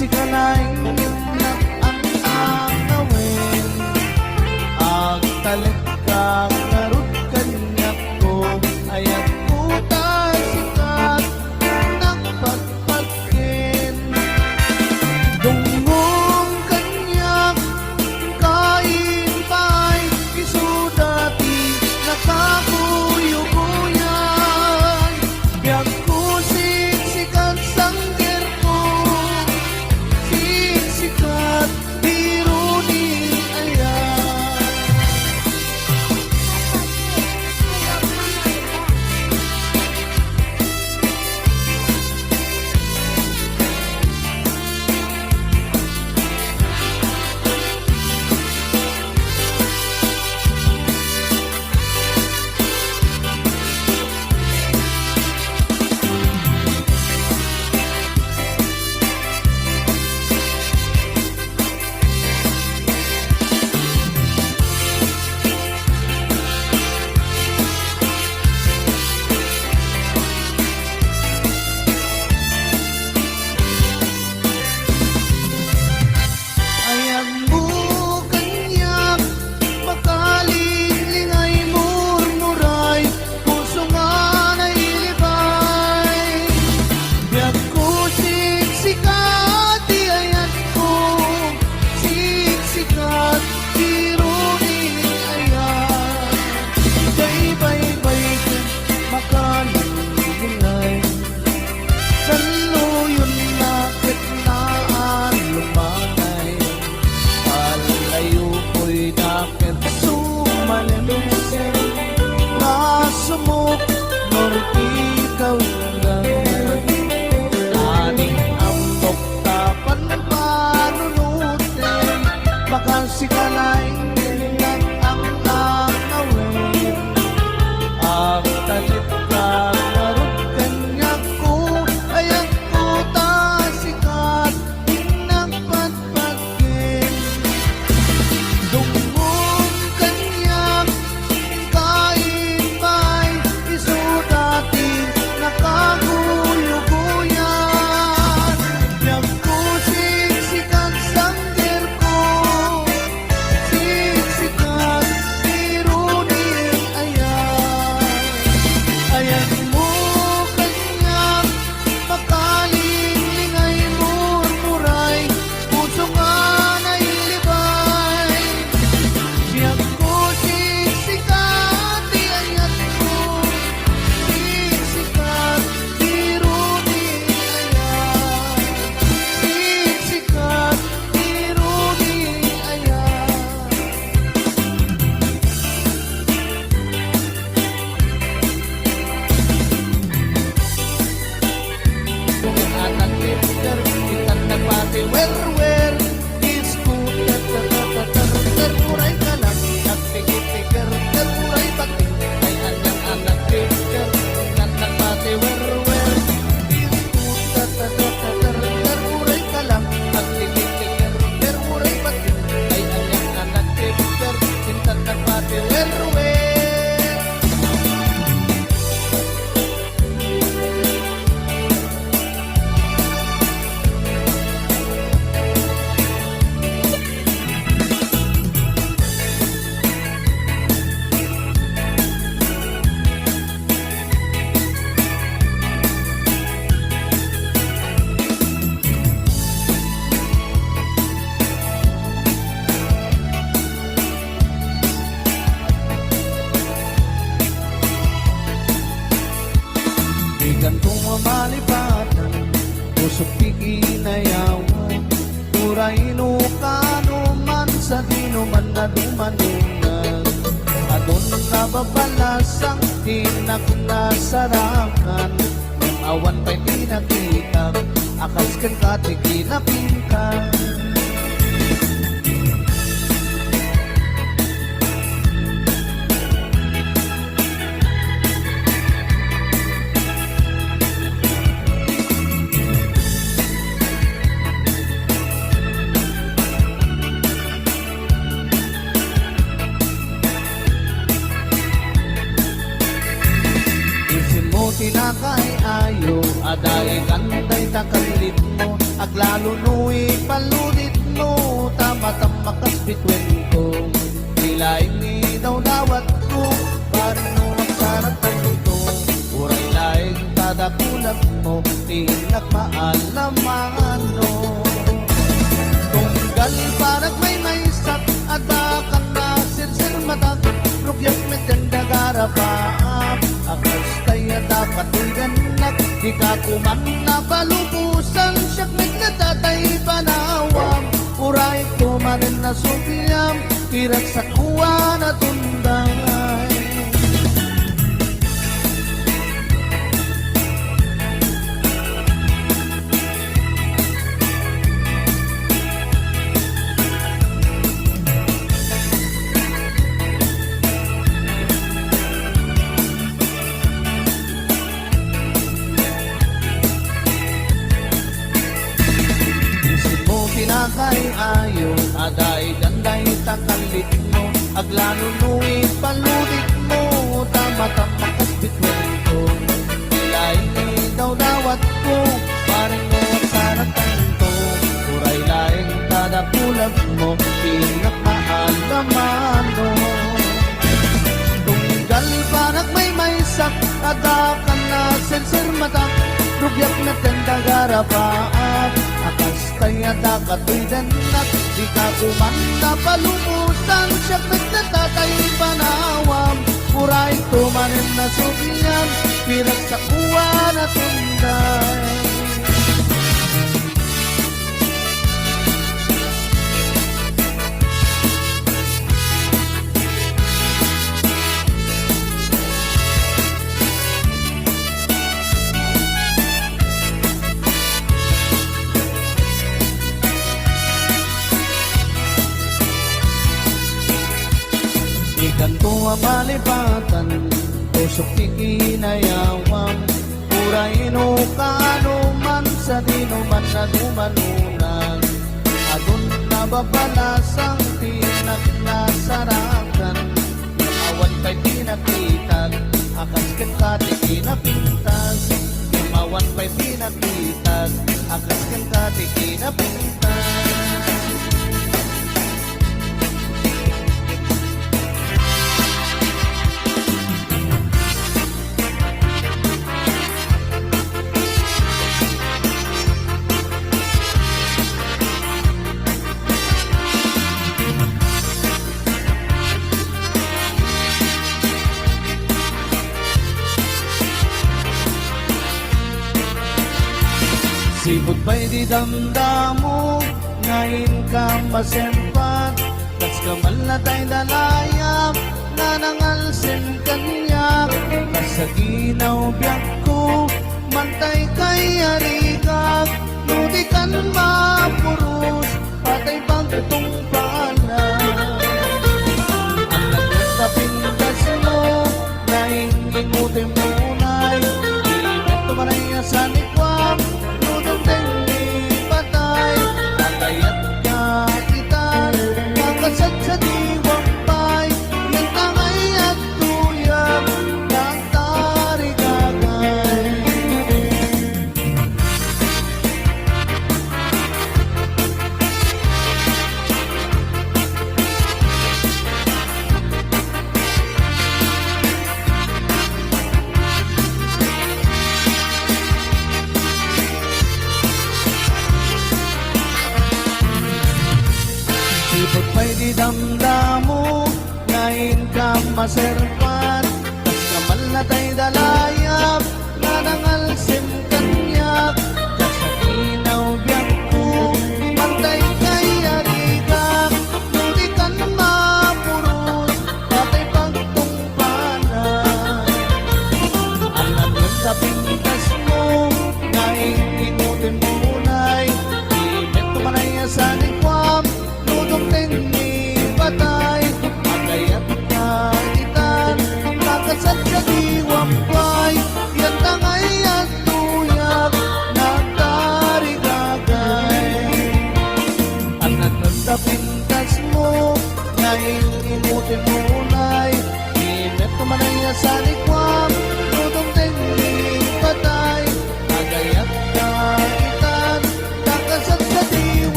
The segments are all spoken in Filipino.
sigalay ang awin agtalit kang narut kanyak ko ayat puta sikat ng pagpagkin dungong kanyak kain pa'y isudati nakakuyukuyan biyak ko siksikat sanggir ko siksikat biro ni ayan ayag mo kanyak makalilingay murmuray puso nga nailibay biyak ko siksikat di ayat ko siksikat biro ni ayan kay baybay ken makalilingay saluyon na kitnaan lumanay alayo ko'y nakit sumalimesen nasumok nor ikaw lang aning ambok tapan panunutin bakang sikalay lang ang nakawin ang talit ka narot kanyak ko ayang puta sikat inang patpagin dungong kanyak kain pa'y isudati nakaguyuguyan biyak ko siksikat sanggir ko siksikat biro ni ayan ayag mo kanyak makalilingay murmuray puso nga nailibay biyak ko siksikat di ayat ko siksikat biro ni ayan siksikat biro ni ayan anak pinter kita nagpati wer disco termuray ka lang nagpikit-pikir termuray pati ay anyang anak pinter kita nagpati wer disco termuray ka lang nagpikit-pikir termuray pati ay anyang anak pinter kita nagpati wer di gantong mamalipatan pusok pikinayawan Uraino kano man sa dinuman na dumanungan adon na babalasang tinak na sarangan ng awan pa'y di nakita akas kan katiki na pinka tinakay ayo aday kanday takalit mo aglalo nu'i paludit mo, tama-tama kas bitwen ko. Ilaing ni daw dawat ko, paring no magsarat ang ito. Uray laing tadakulag mo, tinak maalaman no. Tunggal parang may sak, adakan na sirsir matag, rugyat met ganda garapaap. Akas tayo dapat uganak, di ka kuman na palubusan, siyak met natatay panawam. Uray kumanin na sukiyam, kirak sa kuwa na tunday. Pinakay ayo, aday danday takalit mo, aglano nu'i paludit mo, tama-tama kas bitwen ko. Ilain ni daw dawat ko, paring mo at saratan ko. Uray laing tadakulag mo, pinak maalaman mo. Tunggal panak may sak, adakan na sensor matak, rugyat na ganda garapaat. Akas tayo dakatoy danak, di ka kuman na palumusan, siyak nagtatatay panawam. Uray tumanin na subiyan, pirak sa kuwa na tunday. Ikanto ang malipatan, tusok ikinayawam. Uray no kaano man sa dinuman na dumanunan, adun na babalasang tinak nasarakan. Awan pa'y pinakitan, akas ken kati kinapintas. Imawan pa'y pinakitan, akas ken kati kinapintas. Sibot pa'y di damdamo, ngayon ka masempat. Kas kamal na tayo dalayap, nanangalsim kanyak. Kas sa ginaw biyak ko, mantay kay arigag. Nudikan mapurus, patay pagkatong pala. Ang nagkapindas mo, ngayon imutin mo unay. Imet tumaray sa nikwam, patay, patayat ka itan, makasat sa diwampay, ng tangay at tuyang, ng tarigagay. Sibot pa'y di damdamo, ngayon ka maserpat. Kas kamal na tayo dalayap, nanangalsim kanyak. Kas sa inaw biyak ko, pantay kay arigak. Nudikan mapurus, patay pagtungpanan. Ang naglag sa pintas mo, ngayon inutin mo unay. Imet tumanay sa nikwam, patay, agayat ka itan, nakasat sa diwampay,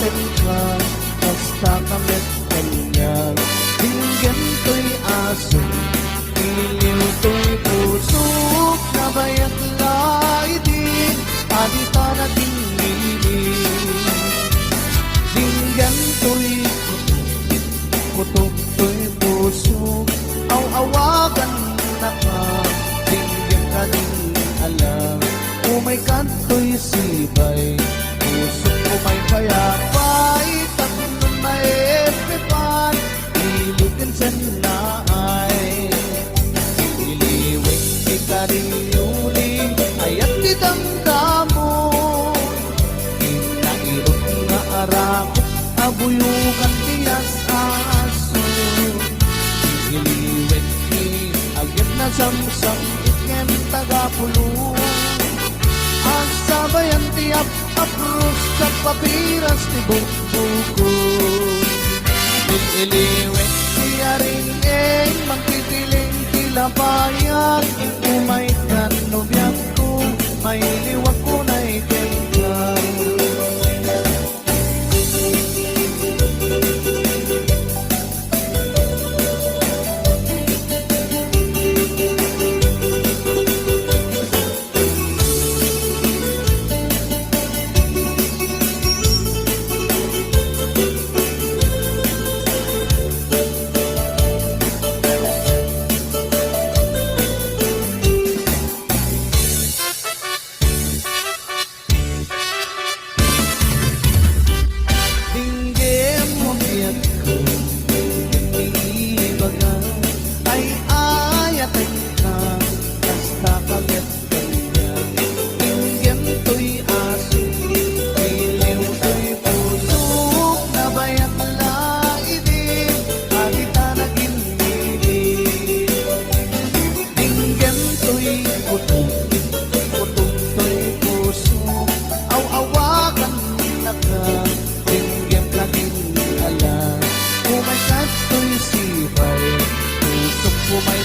atin ka, basta kamit kanyang. Tinggan to'y aso, iliw to'y puso, nabayag lai din, adita na tingilin. Tinggan to'y kutok to'y puso, aw-awagan na ka, tinggan ka din alam. Umay kanto'y sibay, puso umay payapay, tatlong maepipan, iligan sa naay. Iliwik di ka rin yuling, ayat di damdamo, inairot nga arakot, abuyukan tiyas aso. Iliwik di agad na samsam, ikem tagapulo. Ang sabayan tiap apros sa papiras ti buko. Iliwek tiya ring magtitiling tilabayan. Umay ka nobyak ko, may liwag ko na ikengkay.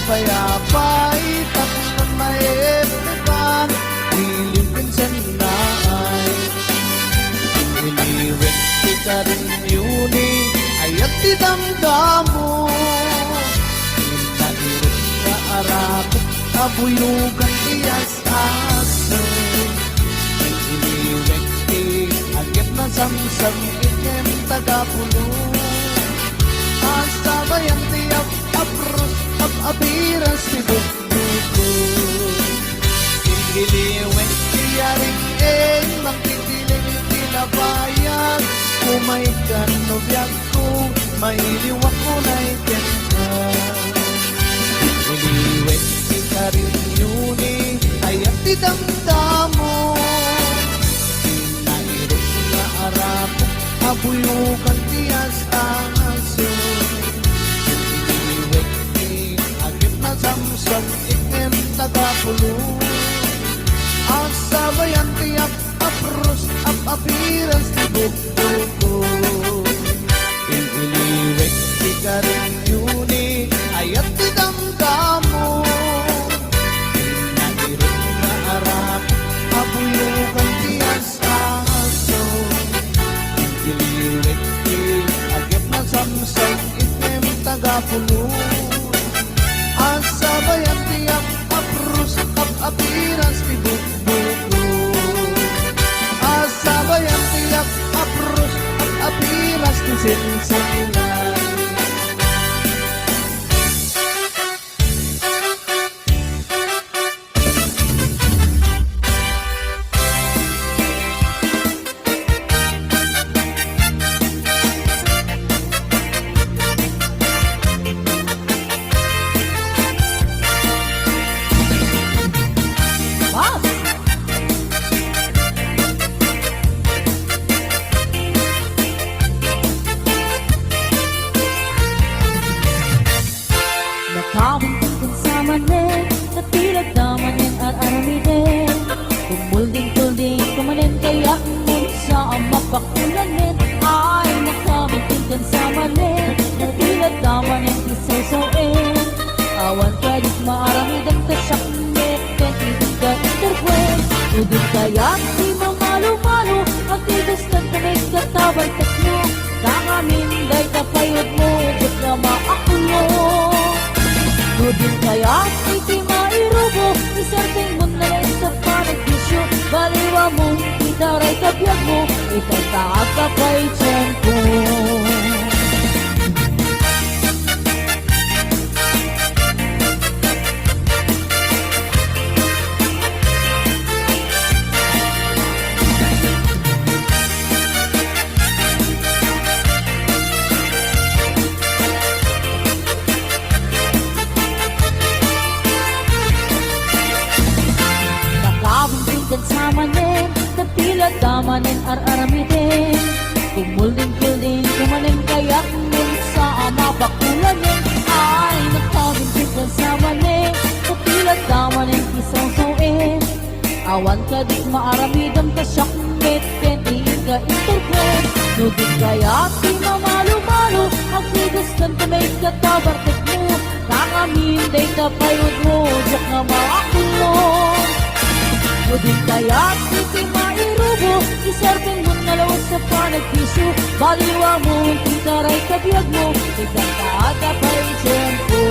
Payapay, tatlong maepipan, iliwin sa naay. Iliwin di ka rin yuni, ayat di damdamo. Inairot ka arakot, abuyugan tiyas aso. Iliwin di agad na samsam, ikem tagapulo. Asabayan tiyap apros, apiras ti buko. Iliwek tiya ring magtitiling tilabayan. Umay ka nobyak ko, may liwak ko na ikenta. Iliwek tiya rin yuni, ayat ti damdamo. Inairot na arapo, abuyukan tiyas aso. Samsam ikem tagapulo. Ang sabayan tiyak apros apiras ti buko. Iliwek di ka rin yuni, ayat ti damdamo. Inairot na arap, abuyukan tiyas aso. Iliwek di agad na samsam ikem tagapulo. Asabayan tiyak apros apiras ti buko. Asabayan tiyak apros apiras ti sinsinan. Nakawintong sa manin, natilag naman yan at araminin. Tumulding-tulding kumanin, kaya ngun sa mapakulanin. Ay, nakawintong sa manin, natilag naman yan isasawin. Awan ka di maaramidang kasaknit, kaya ka interwin. Udin kaya di mamalo-malo, ang tigas ng kamay katabay kabiyag mo, ikaw kakapay tiyempo. Nakabuntingan sa manin, tila damanin ar-aramidin. Kumulding-kilding, kumanin kayak nun sa ama bakulanin. Ay, nakabuntingan sa manin, tila damanin isaw-sawin. Awan ka di maaramidam ka siyak met, penti ka interpret. Nudin kaya di mamalo-malo, ang tigas kan kamay katabartek mo. Nangamin day kapayod mo, diyak nga maakulong. Nudin kaya di mairubo, isarting mo na lawas sa panagpiso. Baliwa mo, titaray kabiyag mo, ikaw kakapay tiyempo.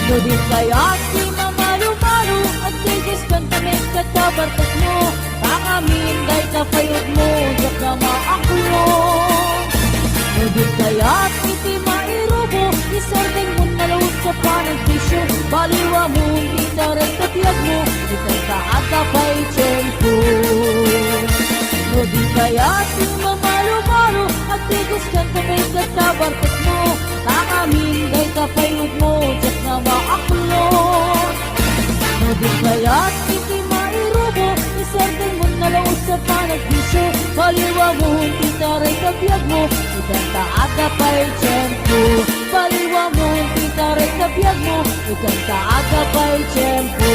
Nudin kaya di mamalo-malo, at tigis kan kami katabartak mo. Pangamin day kapayod mo, yak na maakulong. Nudin kaya di mairubo, isarting mo na lawag sa panagpisyo. Baliwa mo, itaray kapiyag mo, ikaw kakapay tiyempo. Nudin kaya di mamalo-malo, at tigis kan kami katabartak mo. Pangamin day kapayod mo, yak na maakulong. Nudin kaya di mairubo, isarting mo na lawag sa panagpisyo. Baliwa mo, titaray kabiyag mo, ikaw kakapay tiyempo. Baliwa mo, titaray kabiyag mo, ikaw kakapay tiyempo.